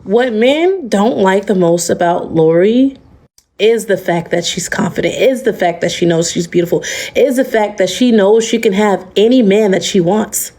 What men don't like the most about Lori is the fact that she's confident, is the fact that she knows she's beautiful, is the fact that she knows she can have any man that she wants.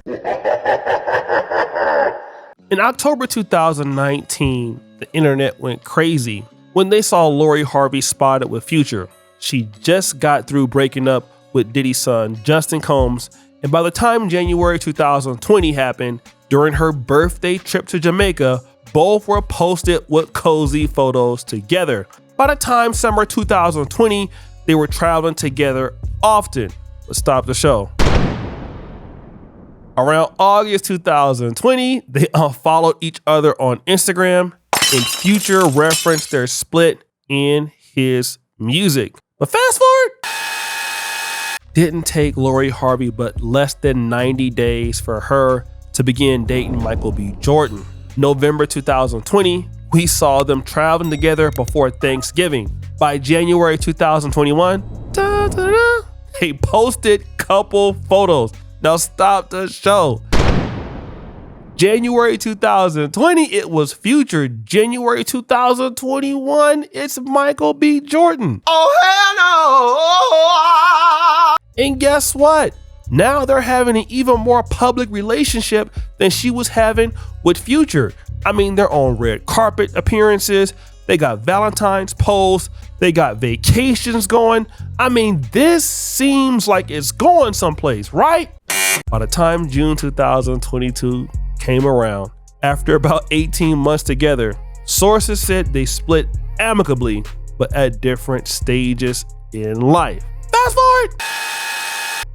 In October 2019, the internet went crazy when they saw Lori Harvey spotted with Future. She just got through breaking up with Diddy's son, Justin Combs, and by the time January 2020 happened, during her birthday trip to Jamaica, both were posted with cozy photos together. By the time summer 2020, they were traveling together often. Let's stop the show. Around August 2020, they unfollowed each other on Instagram, and Future referenced their split in his music. But fast forward, didn't take Lori Harvey but less than 90 days for her to begin dating Michael B. Jordan. November 2020, we saw them traveling together before Thanksgiving. By January 2021, they posted couple photos. Now stop the show. January 2020, it was Future. January 2021, it's Michael B. Jordan. Oh, hell no! And guess what? Now they're having an even more public relationship than she was having with Future. I mean, they're on red carpet appearances. They got Valentine's posts. They got vacations going. I mean, this seems like it's going someplace, right? By the time June 2022 came around, after about 18 months together, sources said they split amicably, but at different stages in life. Fast forward!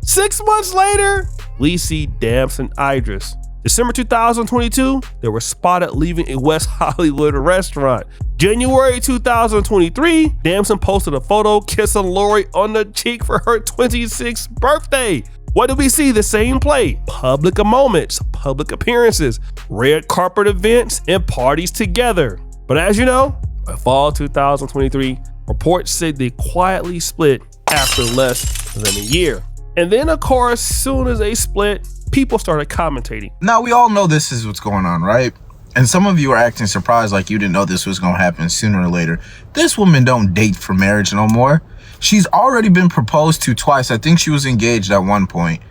6 months later, we see Damson Idris. December 2022, they were spotted leaving a West Hollywood restaurant. January 2023, Damson posted a photo kissing Lori on the cheek for her 26th birthday. What did we see? The same play. Public moments, public appearances, red carpet events, and parties together. But as you know, by fall 2023, reports said they quietly split after less than a year. And then, of course, soon as they split, people started commentating. Now, we all know this is what's going on, right? And some of you are acting surprised like you didn't know this was going to happen sooner or later. This woman don't date for marriage no more. She's already been proposed to twice. I think she was engaged at one point.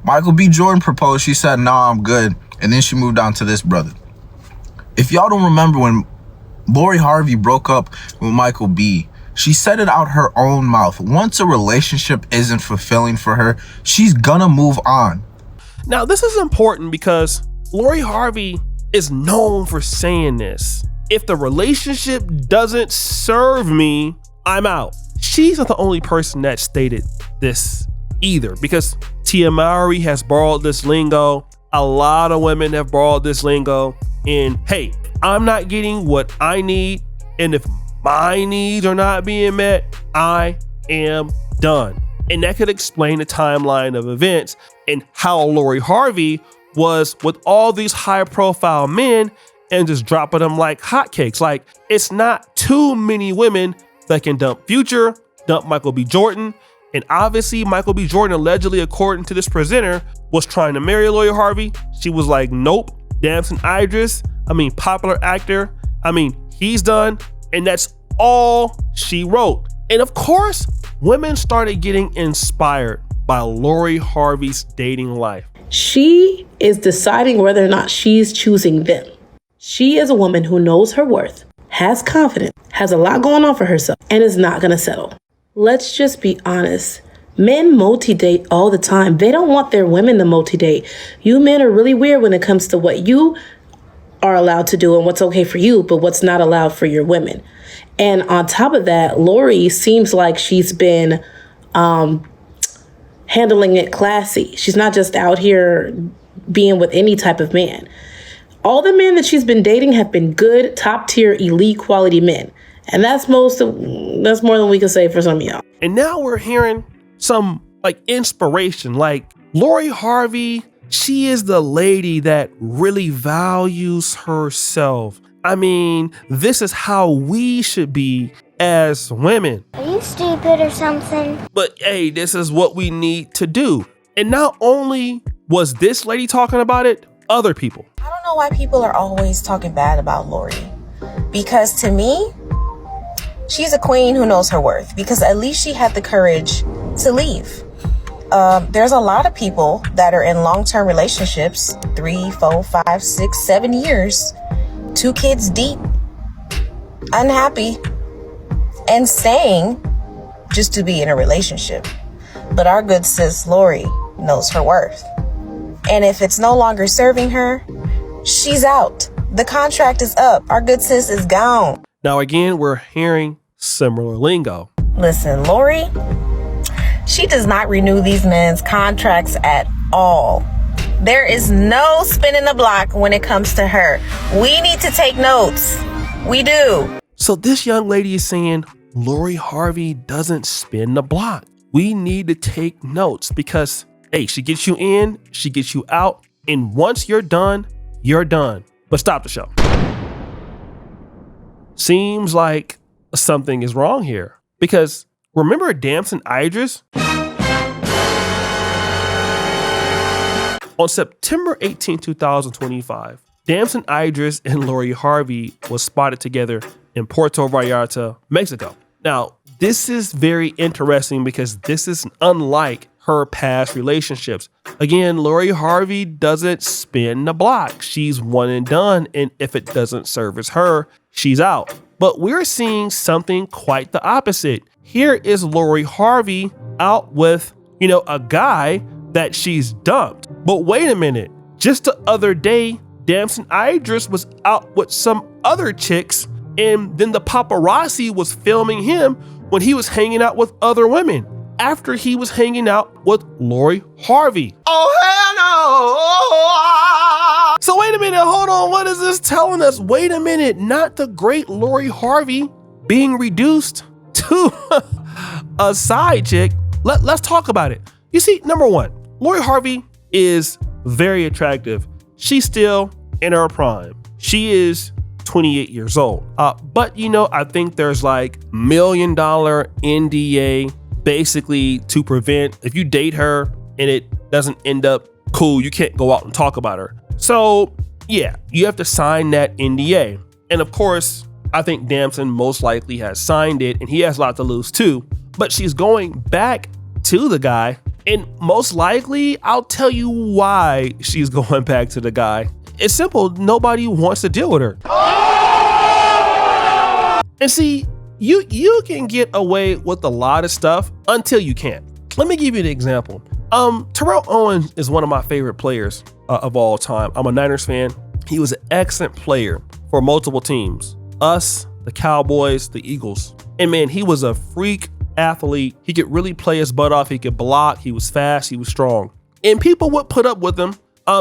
Michael B. Jordan proposed. She said, "No, I'm good." And then she moved on to this brother. If y'all don't remember when Lori Harvey broke up with Michael B., she said it out her own mouth. Once a relationship isn't fulfilling for her, she's gonna move on. Now, this is important because Lori Harvey is known for saying this. If the relationship doesn't serve me, I'm out. She's not the only person that stated this either, because Tia Mowry has borrowed this lingo. A lot of women have borrowed this lingo. And hey, I'm not getting what I need, and if my needs are not being met, I am done. And that could explain the timeline of events and how Lori Harvey was with all these high profile men and just dropping them like hotcakes. Like, it's not too many women that can dump Future, dump Michael B. Jordan. And obviously Michael B. Jordan, allegedly, according to this presenter, was trying to marry Lori Harvey. She was like, nope. Damson Idris, popular actor, he's done. And that's all she wrote. And of course, women started getting inspired by Lori Harvey's dating life. She is deciding whether or not she's choosing them. She is a woman who knows her worth, has confidence, has a lot going on for herself, and is not going to settle. Let's just be honest. Men multi-date all the time. They don't want their women to multi-date. You men are really weird when it comes to what you are allowed to do and what's okay for you, but what's not allowed for your women. And on top of that, Lori seems like she's been handling it classy. She's not just out here being with any type of man. All the men that she's been dating have been good, top tier, elite quality men. And that's more than we can say for some of y'all. And now we're hearing some inspiration, like Lori Harvey. She is the lady that really values herself. This is how we should be as women. Are you stupid or something? But hey, this is what we need to do. And not only was this lady talking about it, other people. I don't know why people are always talking bad about Lori. Because to me, she's a queen who knows her worth, because at least she had the courage to leave. There's a lot of people that are in long-term relationships, 3, 4, 5, 6, 7 years, 2 kids deep, unhappy, and staying just to be in a relationship. But our good sis Lori knows her worth. And if it's no longer serving her, she's out. The contract is up. Our good sis is gone. Now, again, we're hearing similar lingo. Listen, Lori, she does not renew these men's contracts at all. There is no spinning the block when it comes to her. We need to take notes. We do. So this young lady is saying Lori Harvey doesn't spin the block. We need to take notes because, hey, she gets you in, she gets you out, and once you're done, you're done. But stop the show. Seems like something is wrong here because remember Damson Idris? On September 18, 2025, Damson Idris and Lori Harvey was spotted together in Puerto Vallarta, Mexico. Now, this is very interesting because this is unlike her past relationships. Again, Lori Harvey doesn't spin the block. She's one and done, and if it doesn't service her, she's out. But we're seeing something quite the opposite. Here is Lori Harvey out with, a guy that she's dumped. But wait a minute, just the other day, Damson Idris was out with some other chicks, and then the paparazzi was filming him when he was hanging out with other women after he was hanging out with Lori Harvey. Oh, hell no! So wait a minute, hold on, what is this telling us? Wait a minute, not the great Lori Harvey being reduced to a side chick. Let's talk about it. You see, number one, Lori Harvey is very attractive. She's still in her prime. She is 28 years old. But I think there's like $1 million NDA basically to prevent if you date her and it doesn't end up cool, you can't go out and talk about her. So yeah, you have to sign that NDA. And of course, I think Damson most likely has signed it and he has a lot to lose too. But she's going back to the guy, and most likely I'll tell you why she's going back to the guy. It's simple. Nobody wants to deal with her. And see, you can get away with a lot of stuff until you can't. Let me give you an example. Terrell Owens is one of my favorite players of all time. I'm a Niners fan. He was an excellent player for multiple teams. Us, the Cowboys, the Eagles. And man, he was a freak athlete. He could really play his butt off. He could block. He was fast. He was strong. And people would put up with him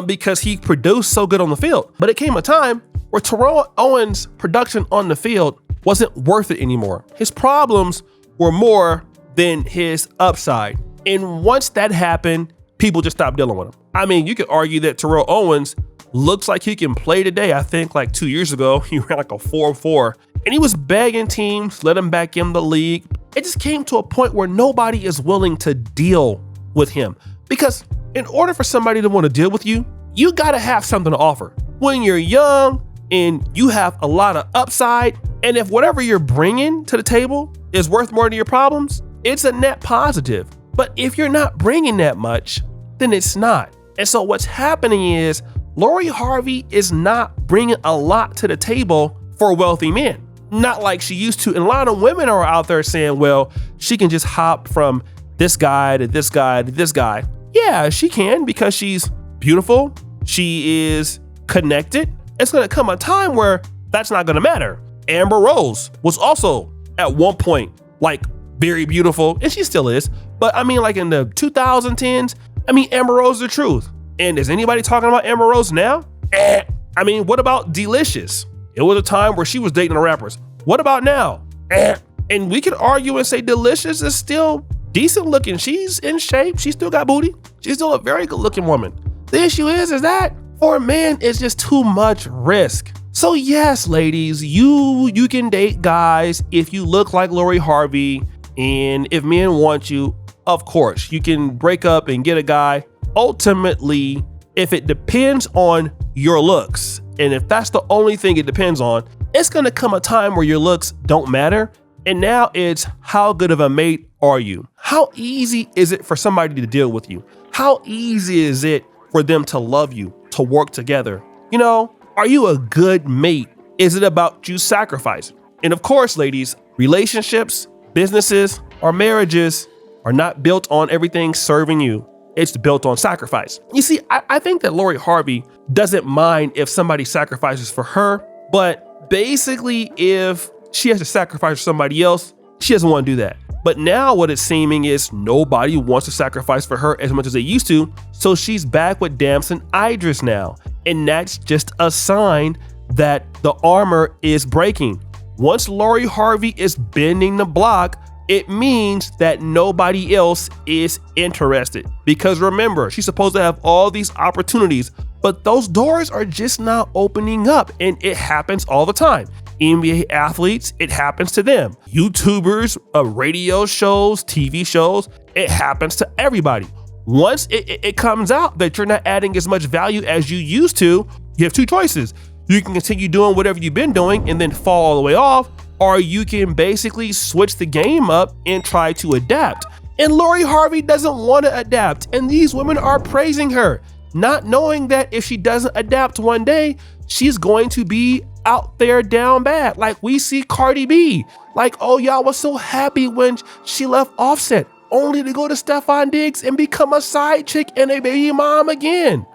because he produced so good on the field. But it came a time where Terrell Owens' production on the field wasn't worth it anymore. His problems were more than his upside. And once that happened, people just stopped dealing with him. I mean, you could argue that Terrell Owens looks like he can play today. I think like 2 years ago, he ran like a 4.4 and he was begging teams, let him back in the league. It just came to a point where nobody is willing to deal with him because in order for somebody to want to deal with you, you got to have something to offer. When you're young and you have a lot of upside, and if whatever you're bringing to the table is worth more than your problems, it's a net positive. But if you're not bringing that much, then it's not. And so what's happening is Lori Harvey is not bringing a lot to the table for wealthy men. Not like she used to. And a lot of women are out there saying, well, she can just hop from this guy to this guy to this guy. Yeah, she can because she's beautiful. She is connected. It's going to come a time where that's not going to matter. Amber Rose was also at one point like very beautiful, and she still is. But I mean, like in the 2010s, I mean, Amber Rose is the truth. And is anybody talking about Amber Rose now? I mean, what about Delicious? It was a time where she was dating the rappers. What about now? And we could argue and say Delicious is still decent looking. She's in shape. She still got booty. She's still a very good looking woman. The issue is that for a man, it's just too much risk. So yes, ladies, you can date guys if you look like Lori Harvey, and if men want you, of course, you can break up and get a guy. Ultimately, if it depends on your looks And if that's the only thing it depends on, it's gonna come a time where your looks don't matter. And now it's how good of a mate are you? How easy is it for somebody to deal with you? How easy is it for them to love you, to work together? You know, are you a good mate? Is it about you sacrificing? And of course, ladies, relationships, businesses, or marriages are not built on everything serving you. It's built on sacrifice. You see, I think that Lori Harvey doesn't mind if somebody sacrifices for her, but basically if she has to sacrifice for somebody else, she doesn't want to do that. But now what it's seeming is nobody wants to sacrifice for her as much as they used to, so she's back with Damson Idris now. And that's just a sign that the armor is breaking. Once Lori Harvey is bending the block, it means that nobody else is interested. Because remember, she's supposed to have all these opportunities, but those doors are just not opening up, and it happens all the time. NBA athletes, it happens to them. YouTubers, radio shows, TV shows, it happens to everybody. Once it comes out that you're not adding as much value as you used to, you have two choices. You can continue doing whatever you've been doing and then fall all the way off, or you can basically switch the game up and try to adapt. And Lori Harvey doesn't want to adapt, and these women are praising her, not knowing that if she doesn't adapt one day, she's going to be out there down bad. Like we see Cardi B. Like, oh, y'all was so happy when she left Offset, only to go to Stefan Diggs and become a side chick and a baby mom again.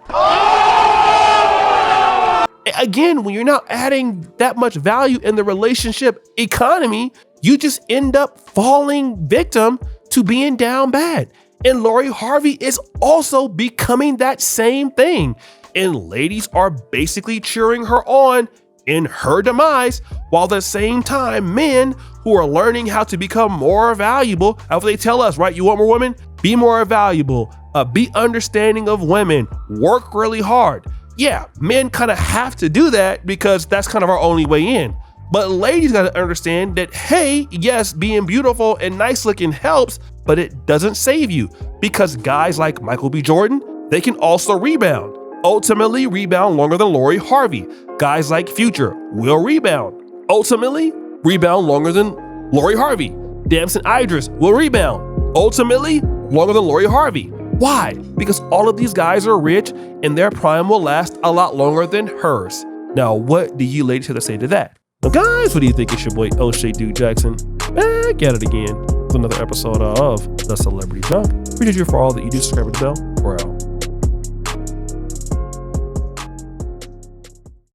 Again, when you're not adding that much value in the relationship economy, you just end up falling victim to being down bad. And Lori Harvey is also becoming that same thing. And ladies are basically cheering her on in her demise, while at the same time, men who are learning how to become more valuable, as they tell us, right? You want more women? Be more valuable, be understanding of women, work really hard. Yeah, men kind of have to do that because that's kind of our only way in. But ladies got to understand that, hey, yes, being beautiful and nice looking helps, but it doesn't save you, because guys like Michael B. Jordan, they can also rebound. Ultimately rebound longer than Lori Harvey. Guys like Future will rebound. Ultimately rebound longer than Lori Harvey. Damson Idris will rebound. Ultimately longer than Lori Harvey. Why? Because all of these guys are rich and their prime will last a lot longer than hers. Now, what do you ladies have to say to that? Well, guys, what do you think? It's your boy O'Shea Dude Jackson back at it again with another episode of The Celebrity Junk. Appreciate you for all that you do. Subscribe to the bell.